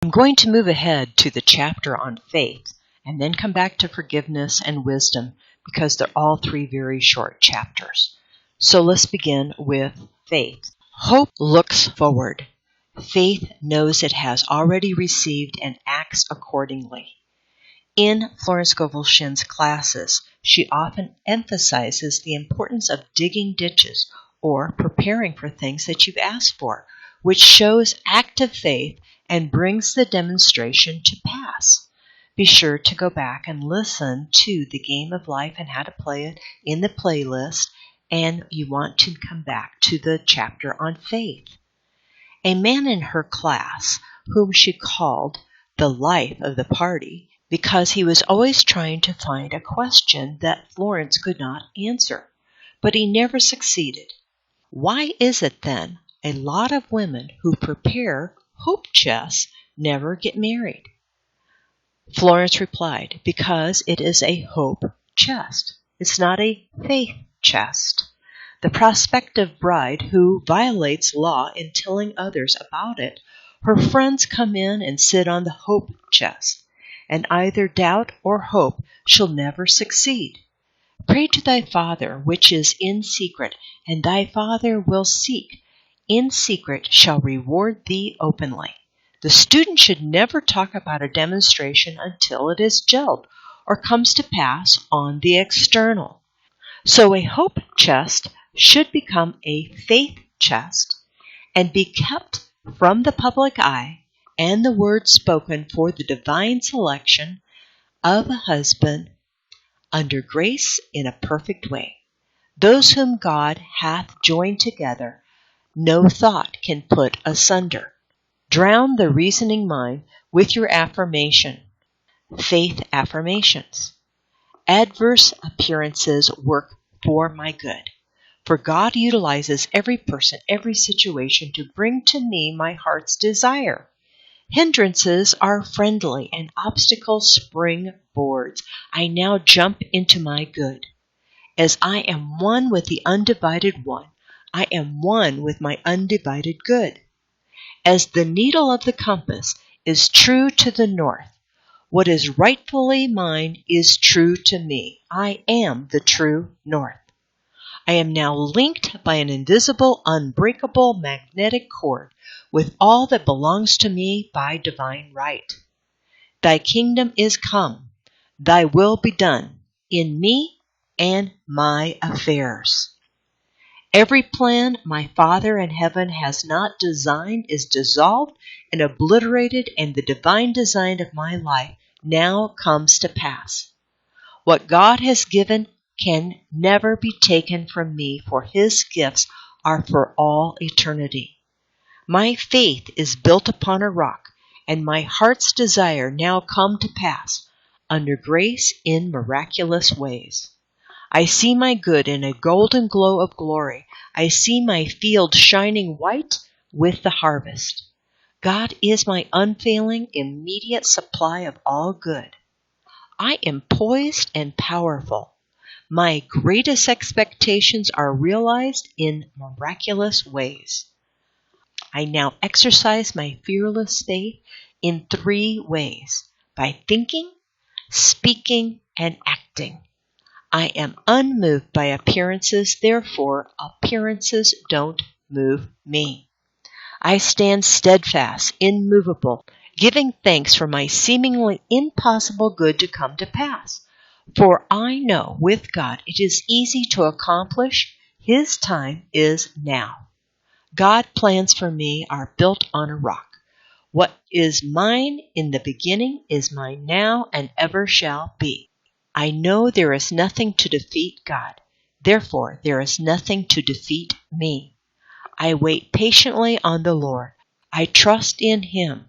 I'm going to move ahead to the chapter on faith and then come back to forgiveness and wisdom because they're all three very short chapters. So let's begin with faith. Hope looks forward. Faith knows it has already received and acts accordingly. In Florence Scovel Shinn's classes, she often emphasizes the importance of digging ditches or preparing for things that you've asked for, which shows active faith and brings the demonstration to pass. Be sure to go back and listen to the Game of Life and how to play it in the playlist, and you want to come back to the chapter on faith. A man in her class, whom she called the life of the party, because he was always trying to find a question that Florence could not answer, but he never succeeded. Why is it then a lot of women who prepare hope chests never get married? Florence replied, because it is a hope chest. It's not a faith chest. The prospective bride who violates law in telling others about it, her friends come in and sit on the hope chest, and either doubt or hope shall never succeed. Pray to thy Father which is in secret, and thy Father will seek in secret shall reward thee openly. The student should never talk about a demonstration until it is gelled or comes to pass on the external. So a hope chest should become a faith chest and be kept from the public eye and the word spoken for the divine selection of a husband under grace in a perfect way. Those whom God hath joined together, no thought can put asunder. Drown the reasoning mind with your affirmation. Faith affirmations. Adverse appearances work for my good. For God utilizes every person, every situation to bring to me my heart's desire. Hindrances are friendly and obstacles spring boards. I now jump into my good. As I am one with the undivided one, I am one with my undivided good. As the needle of the compass is true to the north, what is rightfully mine is true to me. I am the true north. I am now linked by an invisible, unbreakable magnetic cord with all that belongs to me by divine right. Thy kingdom is come. Thy will be done in me and my affairs. Every plan my Father in heaven has not designed is dissolved and obliterated, and the divine design of my life now comes to pass. What God has given can never be taken from me, for his gifts are for all eternity. My faith is built upon a rock, and my heart's desire now come to pass under grace in miraculous ways. I see my good in a golden glow of glory. I see my field shining white with the harvest. God is my unfailing, immediate supply of all good. I am poised and powerful. My greatest expectations are realized in miraculous ways. I now exercise my fearless faith in 3 ways: by thinking, speaking, and acting. I am unmoved by appearances, therefore appearances don't move me. I stand steadfast, immovable, giving thanks for my seemingly impossible good to come to pass. For I know with God it is easy to accomplish. His time is now. God's plans for me are built on a rock. What is mine in the beginning is mine now and ever shall be. I know there is nothing to defeat God. Therefore, there is nothing to defeat me. I wait patiently on the Lord. I trust in him.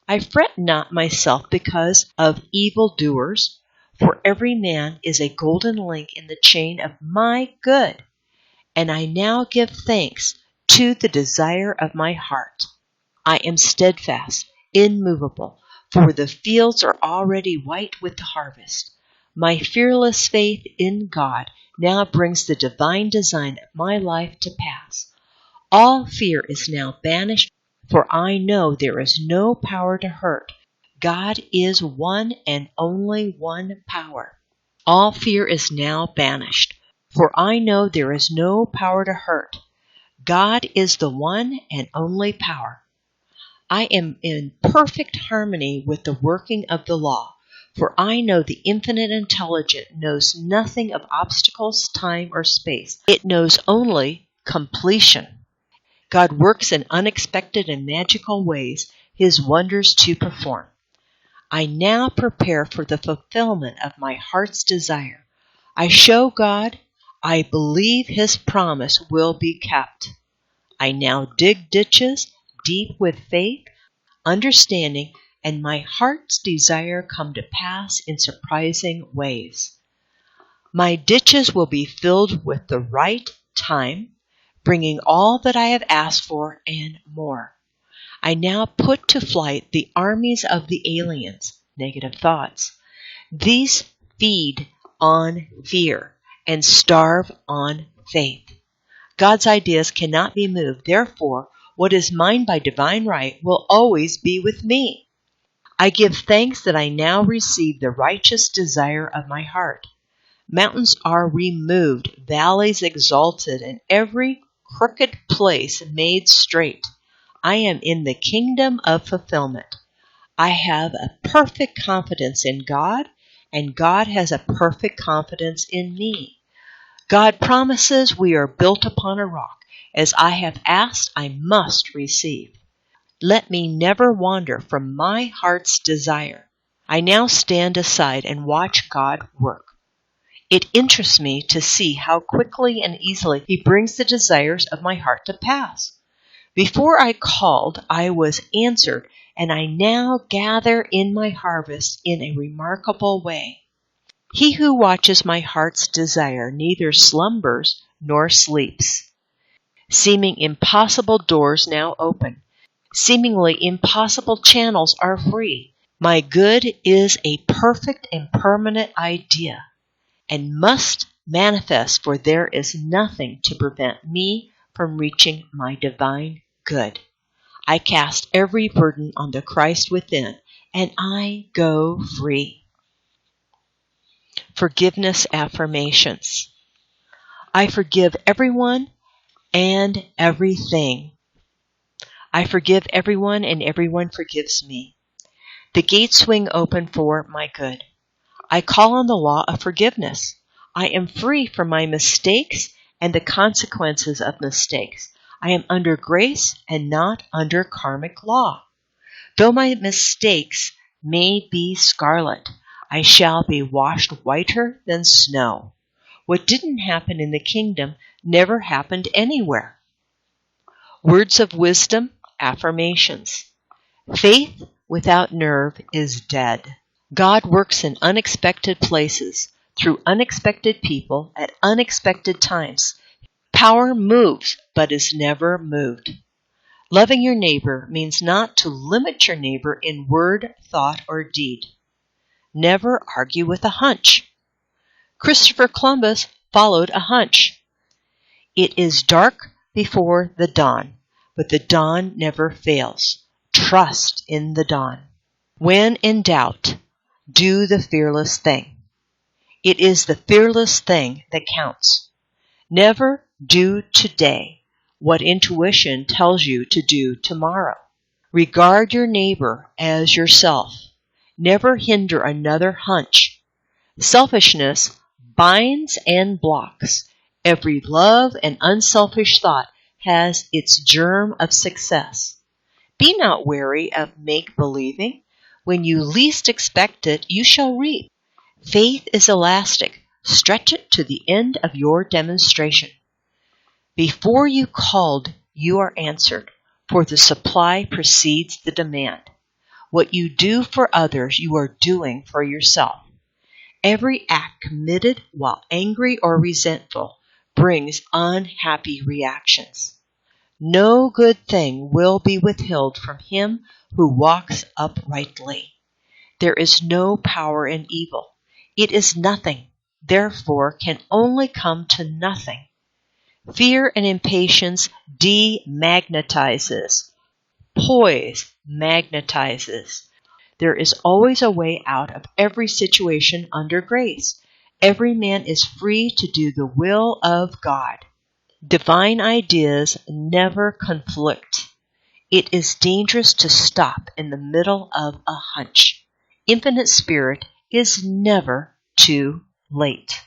I fret not myself because of evildoers, for every man is a golden link in the chain of my good. And I now give thanks to the desire of my heart. I am steadfast, immovable, for the fields are already white with the harvest. My fearless faith in God now brings the divine design of my life to pass. All fear is now banished, for I know there is no power to hurt. God is one and only one power. All fear is now banished, for I know there is no power to hurt. God is the one and only power. I am in perfect harmony with the working of the law, for I know the infinite intelligence knows nothing of obstacles, time, or space. It knows only completion. God works in unexpected and magical ways His wonders to perform. I now prepare for the fulfillment of my heart's desire. I show God I believe His promise will be kept. I now dig ditches deep with faith, understanding, and my heart's desire come to pass in surprising ways. My ditches will be filled with the right time, bringing all that I have asked for and more. I now put to flight the armies of the aliens, negative thoughts. These feed on fear and starve on faith. God's ideas cannot be moved. Therefore, what is mine by divine right will always be with me. I give thanks that I now receive the righteous desire of my heart. Mountains are removed, valleys exalted, and every crooked place made straight. I am in the kingdom of fulfillment. I have a perfect confidence in God, and God has a perfect confidence in me. God promises we are built upon a rock. As I have asked, I must receive. Let me never wander from my heart's desire. I now stand aside and watch God work. It interests me to see how quickly and easily He brings the desires of my heart to pass. Before I called, I was answered, and I now gather in my harvest in a remarkable way. He who watches my heart's desire neither slumbers nor sleeps. Seeming impossible doors now open. Seemingly impossible channels are free. My good is a perfect and permanent idea, and must manifest, for there is nothing to prevent me from reaching my divine good. I cast every burden on the Christ within, and I go free. Forgiveness affirmations. I forgive everyone and everything. I forgive everyone and everyone forgives me. The gates swing open for my good. I call on the law of forgiveness. I am free from my mistakes and the consequences of mistakes. I am under grace and not under karmic law. Though my mistakes may be scarlet, I shall be washed whiter than snow. What didn't happen in the kingdom never happened anywhere. Words of wisdom, affirmations. Faith without nerve is dead. God works in unexpected places, through unexpected people, at unexpected times. Power moves, but is never moved. Loving your neighbor means not to limit your neighbor in word, thought, or deed. Never argue with a hunch. Christopher Columbus followed a hunch. It is dark before the dawn, but the dawn never fails. Trust in the dawn. When in doubt, do the fearless thing. It is the fearless thing that counts. Never do today what intuition tells you to do tomorrow. Regard your neighbor as yourself. Never hinder another hunch. Selfishness binds and blocks. Every love and unselfish thought has its germ of success. Be not wary of make-believing. When you least expect it, you shall reap. Faith is elastic. Stretch it to the end of your demonstration. Before you called, you are answered, for the supply precedes the demand. What you do for others, you are doing for yourself. Every act committed while angry or resentful brings unhappy reactions. No good thing will be withheld from him who walks uprightly. There is no power in evil. It is nothing, therefore can only come to nothing. Fear and impatience demagnetizes. Poise magnetizes. There is always a way out of every situation under grace. Every man is free to do the will of God. Divine ideas never conflict. It is dangerous to stop in the middle of a hunch. Infinite Spirit is never too late.